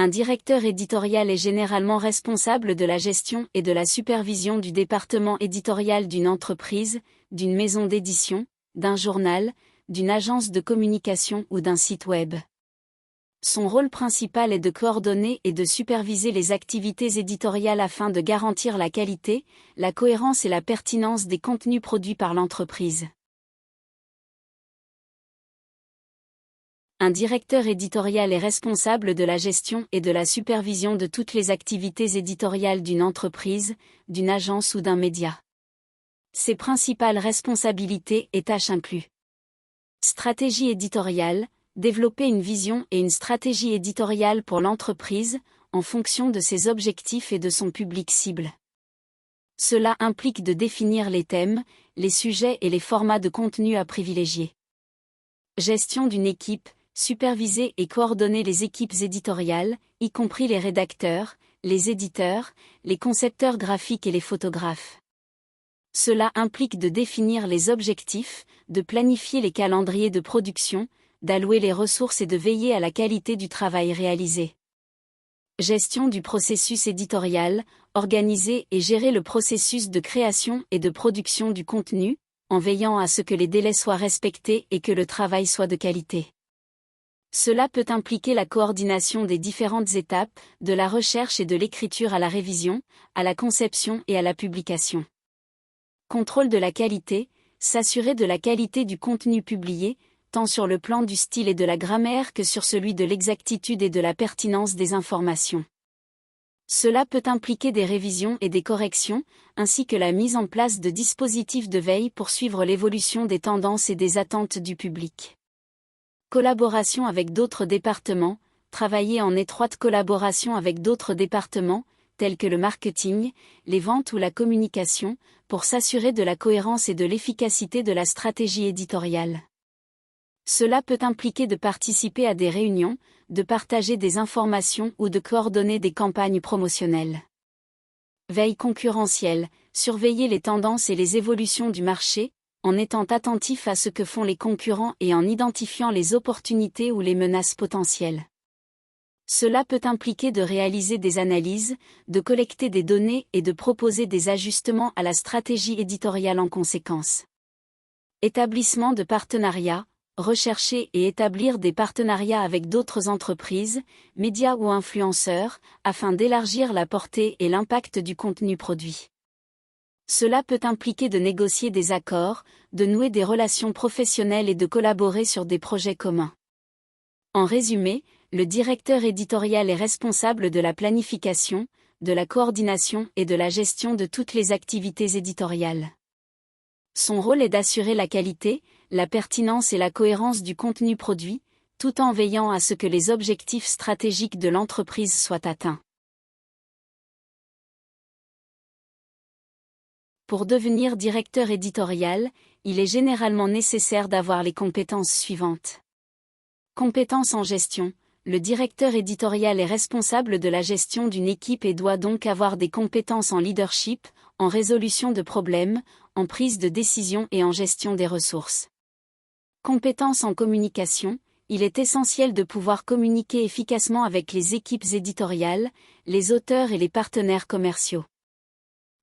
Un directeur éditorial est généralement responsable de la gestion et de la supervision du département éditorial d'une entreprise, d'une maison d'édition, d'un journal, d'une agence de communication ou d'un site web. Son rôle principal est de coordonner et de superviser les activités éditoriales afin de garantir la qualité, la cohérence et la pertinence des contenus produits par l'entreprise. Un directeur éditorial est responsable de la gestion et de la supervision de toutes les activités éditoriales d'une entreprise, d'une agence ou d'un média. Ses principales responsabilités et tâches incluent stratégie éditoriale, développer une vision et une stratégie éditoriale pour l'entreprise, en fonction de ses objectifs et de son public cible. Cela implique de définir les thèmes, les sujets et les formats de contenu à privilégier. Gestion d'une équipe, superviser et coordonner les équipes éditoriales, y compris les rédacteurs, les éditeurs, les concepteurs graphiques et les photographes. Cela implique de définir les objectifs, de planifier les calendriers de production, d'allouer les ressources et de veiller à la qualité du travail réalisé. Gestion du processus éditorial, organiser et gérer le processus de création et de production du contenu, en veillant à ce que les délais soient respectés et que le travail soit de qualité. Cela peut impliquer la coordination des différentes étapes, de la recherche et de l'écriture à la révision, à la conception et à la publication. Contrôle de la qualité, s'assurer de la qualité du contenu publié, tant sur le plan du style et de la grammaire que sur celui de l'exactitude et de la pertinence des informations. Cela peut impliquer des révisions et des corrections, ainsi que la mise en place de dispositifs de veille pour suivre l'évolution des tendances et des attentes du public. Collaboration avec d'autres départements, travailler en étroite collaboration avec d'autres départements, tels que le marketing, les ventes ou la communication, pour s'assurer de la cohérence et de l'efficacité de la stratégie éditoriale. Cela peut impliquer de participer à des réunions, de partager des informations ou de coordonner des campagnes promotionnelles. Veille concurrentielle, surveiller les tendances et les évolutions du marché, en étant attentif à ce que font les concurrents et en identifiant les opportunités ou les menaces potentielles. Cela peut impliquer de réaliser des analyses, de collecter des données et de proposer des ajustements à la stratégie éditoriale en conséquence. Établissement de partenariats, rechercher et établir des partenariats avec d'autres entreprises, médias ou influenceurs, afin d'élargir la portée et l'impact du contenu produit. Cela peut impliquer de négocier des accords, de nouer des relations professionnelles et de collaborer sur des projets communs. En résumé, le directeur éditorial est responsable de la planification, de la coordination et de la gestion de toutes les activités éditoriales. Son rôle est d'assurer la qualité, la pertinence et la cohérence du contenu produit, tout en veillant à ce que les objectifs stratégiques de l'entreprise soient atteints. Pour devenir directeur éditorial, il est généralement nécessaire d'avoir les compétences suivantes. Compétences en gestion. Le directeur éditorial est responsable de la gestion d'une équipe et doit donc avoir des compétences en leadership, en résolution de problèmes, en prise de décision et en gestion des ressources. Compétences en communication. Il est essentiel de pouvoir communiquer efficacement avec les équipes éditoriales, les auteurs et les partenaires commerciaux.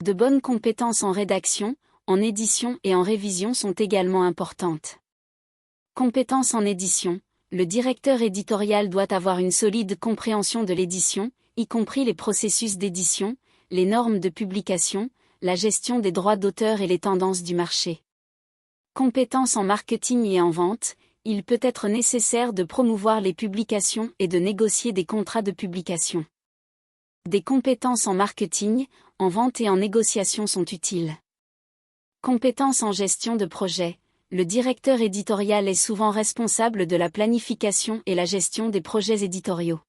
De bonnes compétences en rédaction, en édition et en révision sont également importantes. Compétences en édition. Le directeur éditorial doit avoir une solide compréhension de l'édition, y compris les processus d'édition, les normes de publication, la gestion des droits d'auteur et les tendances du marché. Compétences en marketing et en vente. Il peut être nécessaire de promouvoir les publications et de négocier des contrats de publication. Des compétences en marketing, en vente et en négociation sont utiles. Compétences en gestion de projet. Le directeur éditorial est souvent responsable de la planification et la gestion des projets éditoriaux.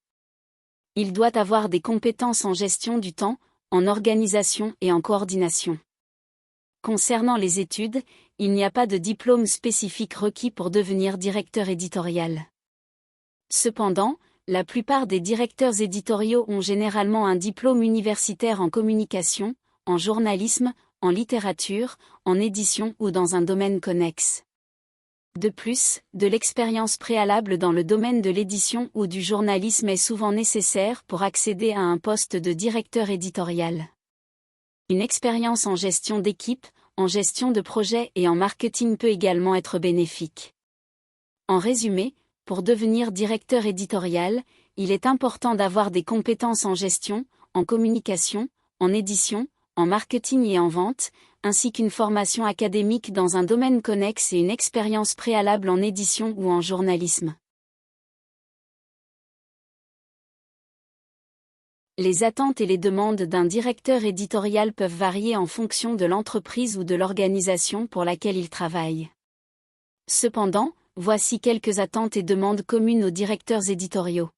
Il doit avoir des compétences en gestion du temps, en organisation et en coordination. Concernant les études, il n'y a pas de diplôme spécifique requis pour devenir directeur éditorial. Cependant, la plupart des directeurs éditoriaux ont généralement un diplôme universitaire en communication, en journalisme, en littérature, en édition ou dans un domaine connexe. De plus, de l'expérience préalable dans le domaine de l'édition ou du journalisme est souvent nécessaire pour accéder à un poste de directeur éditorial. Une expérience en gestion d'équipe, en gestion de projet et en marketing peut également être bénéfique. En résumé, pour devenir directeur éditorial, il est important d'avoir des compétences en gestion, en communication, en édition, en marketing et en vente, ainsi qu'une formation académique dans un domaine connexe et une expérience préalable en édition ou en journalisme. Les attentes et les demandes d'un directeur éditorial peuvent varier en fonction de l'entreprise ou de l'organisation pour laquelle il travaille. Cependant, voici quelques attentes et demandes communes aux directeurs éditoriaux.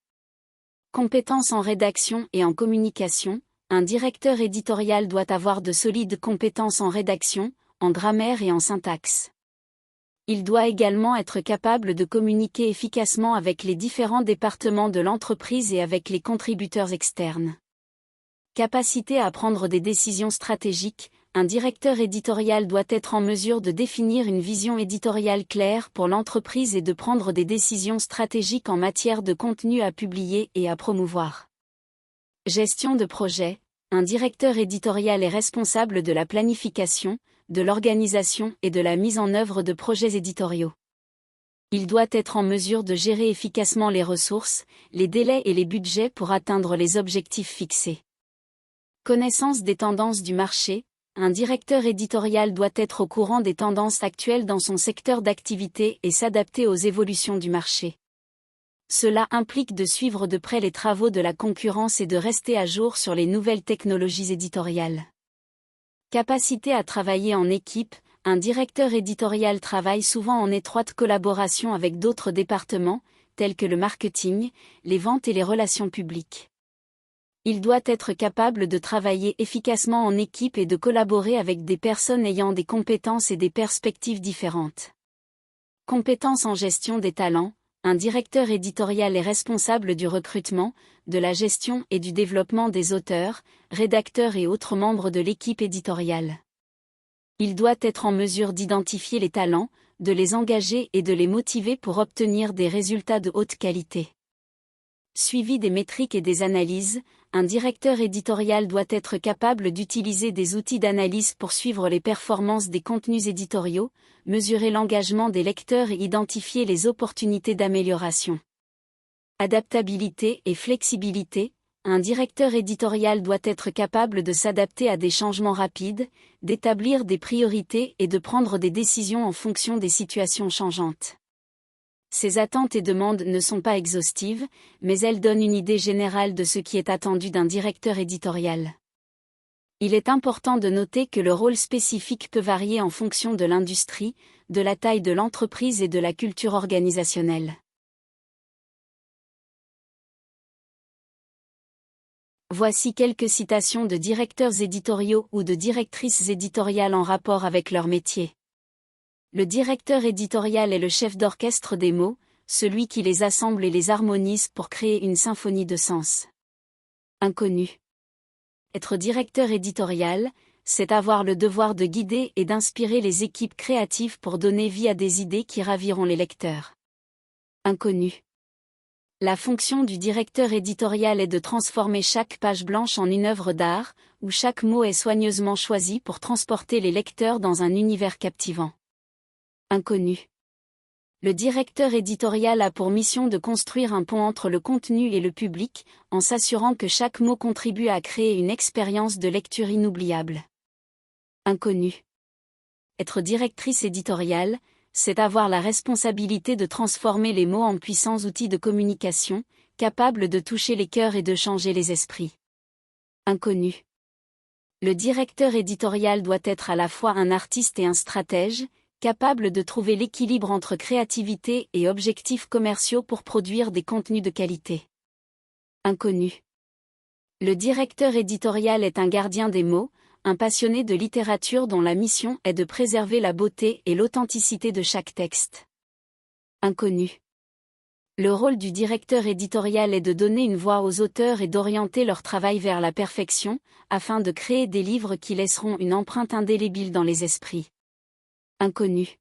Compétences en rédaction et en communication. Un directeur éditorial doit avoir de solides compétences en rédaction, en grammaire et en syntaxe. Il doit également être capable de communiquer efficacement avec les différents départements de l'entreprise et avec les contributeurs externes. Capacité à prendre des décisions stratégiques. Un directeur éditorial doit être en mesure de définir une vision éditoriale claire pour l'entreprise et de prendre des décisions stratégiques en matière de contenu à publier et à promouvoir. Gestion de projet. Un directeur éditorial est responsable de la planification, de l'organisation et de la mise en œuvre de projets éditoriaux. Il doit être en mesure de gérer efficacement les ressources, les délais et les budgets pour atteindre les objectifs fixés. Connaissance des tendances du marché. Un directeur éditorial doit être au courant des tendances actuelles dans son secteur d'activité et s'adapter aux évolutions du marché. Cela implique de suivre de près les travaux de la concurrence et de rester à jour sur les nouvelles technologies éditoriales. Capacité à travailler en équipe. Un directeur éditorial travaille souvent en étroite collaboration avec d'autres départements, tels que le marketing, les ventes et les relations publiques. Il doit être capable de travailler efficacement en équipe et de collaborer avec des personnes ayant des compétences et des perspectives différentes. Compétences en gestion des talents. Un directeur éditorial est responsable du recrutement, de la gestion et du développement des auteurs, rédacteurs et autres membres de l'équipe éditoriale. Il doit être en mesure d'identifier les talents, de les engager et de les motiver pour obtenir des résultats de haute qualité. Suivi des métriques et des analyses. Un directeur éditorial doit être capable d'utiliser des outils d'analyse pour suivre les performances des contenus éditoriaux, mesurer l'engagement des lecteurs et identifier les opportunités d'amélioration. Adaptabilité et flexibilité. Un directeur éditorial doit être capable de s'adapter à des changements rapides, d'établir des priorités et de prendre des décisions en fonction des situations changeantes. Ces attentes et demandes ne sont pas exhaustives, mais elles donnent une idée générale de ce qui est attendu d'un directeur éditorial. Il est important de noter que le rôle spécifique peut varier en fonction de l'industrie, de la taille de l'entreprise et de la culture organisationnelle. Voici quelques citations de directeurs éditoriaux ou de directrices éditoriales en rapport avec leur métier. Le directeur éditorial est le chef d'orchestre des mots, celui qui les assemble et les harmonise pour créer une symphonie de sens. Inconnu. Être directeur éditorial, c'est avoir le devoir de guider et d'inspirer les équipes créatives pour donner vie à des idées qui raviront les lecteurs. Inconnu. La fonction du directeur éditorial est de transformer chaque page blanche en une œuvre d'art, où chaque mot est soigneusement choisi pour transporter les lecteurs dans un univers captivant. Inconnu. Le directeur éditorial a pour mission de construire un pont entre le contenu et le public, en s'assurant que chaque mot contribue à créer une expérience de lecture inoubliable. Inconnu. Être directrice éditoriale, c'est avoir la responsabilité de transformer les mots en puissants outils de communication, capables de toucher les cœurs et de changer les esprits. Inconnu. Le directeur éditorial doit être à la fois un artiste et un stratège, capable de trouver l'équilibre entre créativité et objectifs commerciaux pour produire des contenus de qualité. Inconnu. Le directeur éditorial est un gardien des mots, un passionné de littérature dont la mission est de préserver la beauté et l'authenticité de chaque texte. Inconnu. Le rôle du directeur éditorial est de donner une voix aux auteurs et d'orienter leur travail vers la perfection, afin de créer des livres qui laisseront une empreinte indélébile dans les esprits. Inconnu.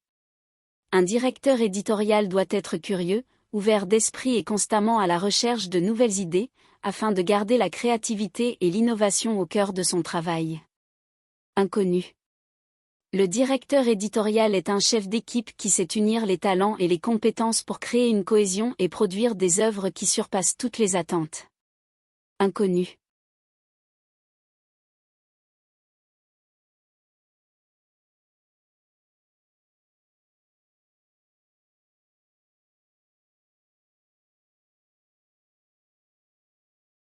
Un directeur éditorial doit être curieux, ouvert d'esprit et constamment à la recherche de nouvelles idées, afin de garder la créativité et l'innovation au cœur de son travail. Inconnu. Le directeur éditorial est un chef d'équipe qui sait unir les talents et les compétences pour créer une cohésion et produire des œuvres qui surpassent toutes les attentes. Inconnu.